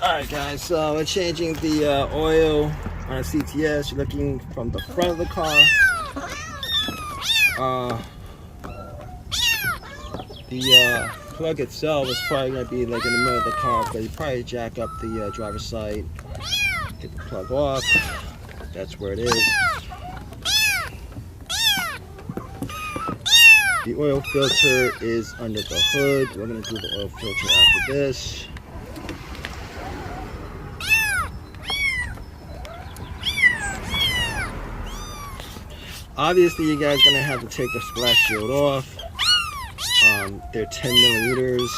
Alright guys, so we're changing the oil on a CTS. You're looking from the front of the car. The plug itself is probably going to be like in the middle of the car, but you probably jack up the driver's side, get the plug off. That's where it is. The oil filter is under the hood. We're going to do the oil filter after this. Obviously, you guys are going to have to take the splash shield off. They're 10 millimeters.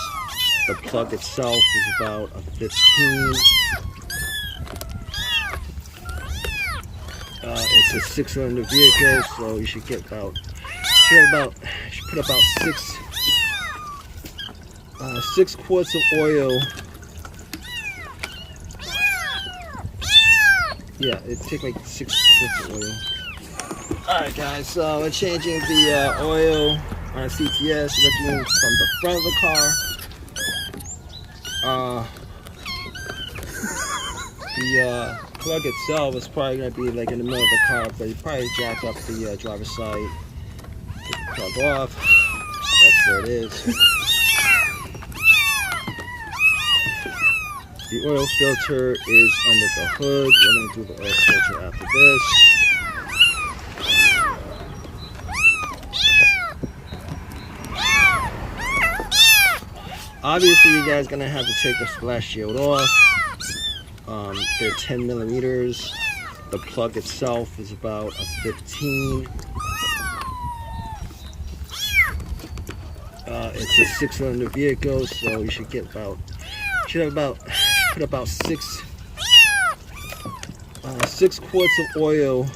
The plug itself is about a 15. It's a 6-cylinder vehicle, so you should get about, you should put about six quarts of oil. Yeah, it takes like 6 quarts of oil. Alright guys, so we're changing the oil on a CTS, looking from the front of the car. The plug itself is probably going to be like in the middle of the car, but you probably jack up the driver's side, get the plug off. That's where it is. The oil filter is under the hood. We're going to do the oil filter after this. Obviously, you guys are going to have to take the splash shield off. They're 10 millimeters. The plug itself is about a 15. It's a 6-cylinder vehicle, so you should get about, put about six quarts of oil.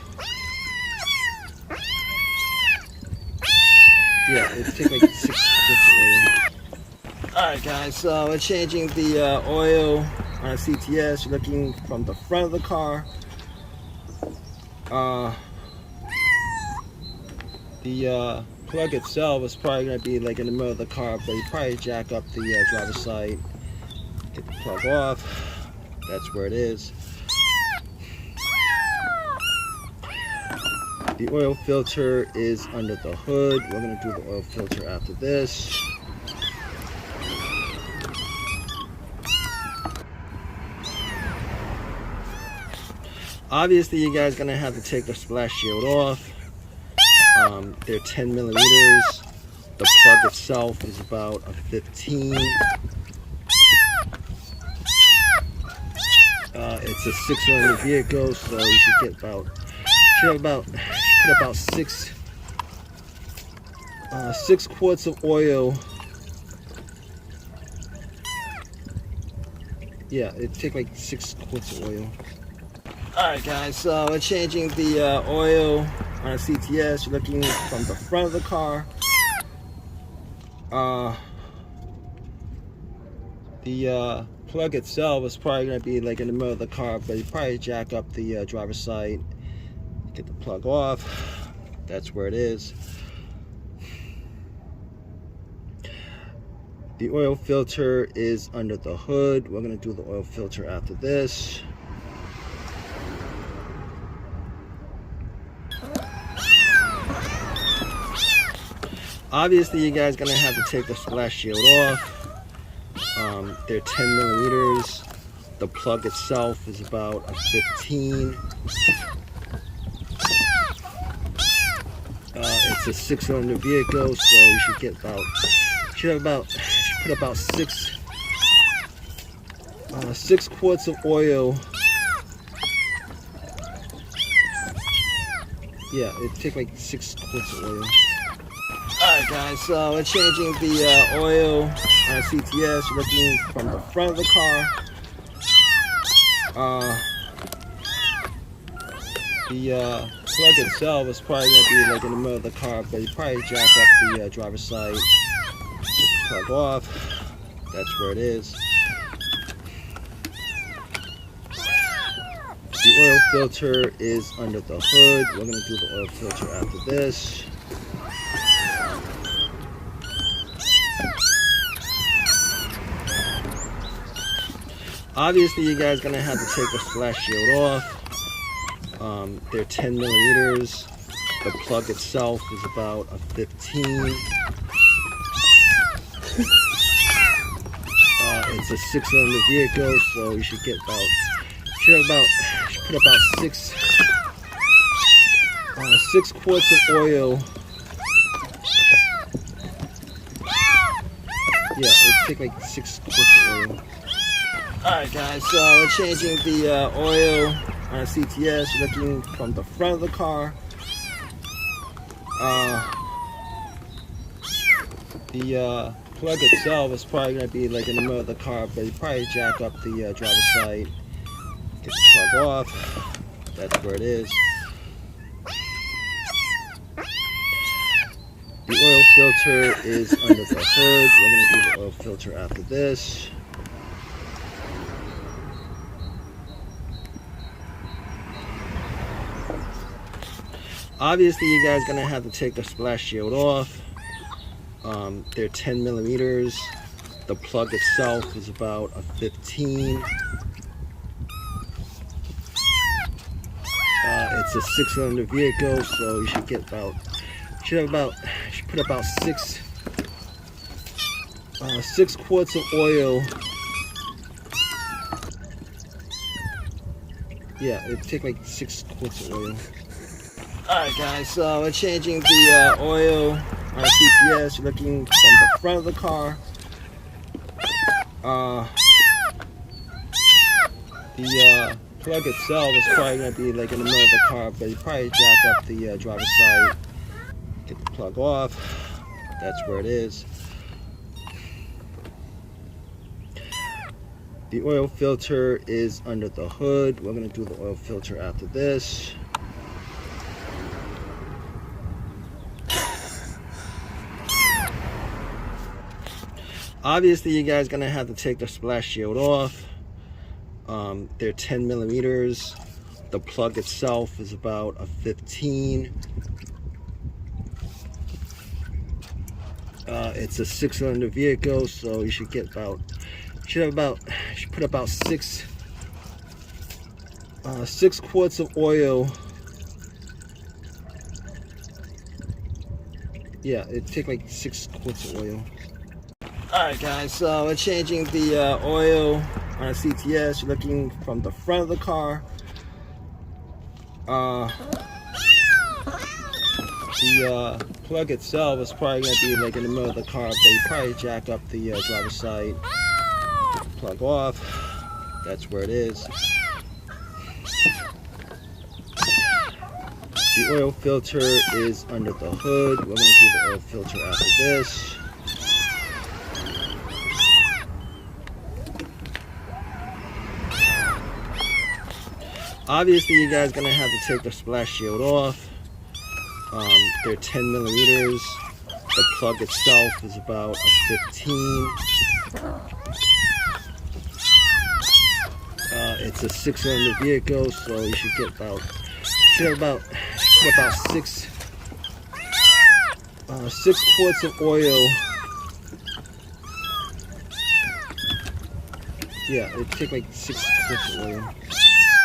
Yeah, it takes like 6 quarts of oil. Alright guys, so we're changing the oil on a CTS. You're looking from the front of the car. The plug itself is probably going to be like in the middle of the car, but you probably jack up the driver's side, get the plug off. That's where it is. The oil filter is under the hood. We're going to do the oil filter after this. Obviously, you guys are going to have to take the splash shield off. They're 10 millimeters. The plug itself is about a 15. It's a 6-cylinder vehicle, so you should get put about six quarts of oil. Yeah, it takes like 6 quarts of oil. Alright guys, so we're changing the oil on a CTS. You're looking from the front of the car. The plug itself is probably going to be like in the middle of the car, but you probably jack up the driver's side, get the plug off. That's where it is. The oil filter is under the hood. We're going to do the oil filter after this. Obviously, you guys are going to have to take the splash shield off. They're 10 millimeters. The plug itself is about a 15. It's a 6-cylinder vehicle, so you should get put about six quarts of oil. Yeah, it takes like 6 quarts of oil. Alright guys, so we're changing the oil on a CTS. You're looking from the front of the car. The plug itself is probably going to be like in the middle of the car, but you probably jack up the driver's side, get the plug off. That's where it is. The oil filter is under the hood. We're going to do the oil filter after this. Obviously, you guys gonna have to take the splash shield off. They're 10 millimeters. The plug itself is about a 15. It's a 6-cylinder vehicle, so you should get about should put about six quarts of oil. Yeah, it'll take like 6 quarts of oil. Alright guys, so we're changing the oil on a CTS, looking from the front of the car. The plug itself is probably going to be like in the middle of the car, but you probably jack up the driver's side, get the plug off. That's where it is. The oil filter is under the hood. We're going to do the oil filter after this. Obviously, you guys are going to have to take the splash shield off. They're 10 millimeters. The plug itself is about a 15. It's a 6-cylinder vehicle, so you should get should put about 6 quarts of oil. Yeah, it'd take like 6 quarts of oil. Alright guys, so we're changing the oil on a CTS, looking from the front of the car. The plug itself is probably going to be like in the middle of the car, but you probably jack up the driver's side, get the plug off. That's where it is. The oil filter is under the hood. We're going to do the oil filter after this. Obviously, you guys are going to have to take the splash shield off. They're 10 millimeters. The plug itself is about a 15. It's a 6-cylinder vehicle, so you should get should put about 6 quarts of oil. Yeah, it'd take like 6 quarts of oil. Alright guys, so we're changing the oil on a CTS, looking from the front of the car. The plug itself is probably going to be like in the middle of the car, but you probably jack up the driver's side, get the plug off. That's where it is. The oil filter is under the hood. We're going to do the oil filter after this. Obviously, you guys are going to have to take the splash shield off. They're 10 millimeters. The plug itself is about a 15. It's a 6-cylinder vehicle, so you should get should put about 6 quarts of oil. Yeah, it'd take like 6 quarts of oil.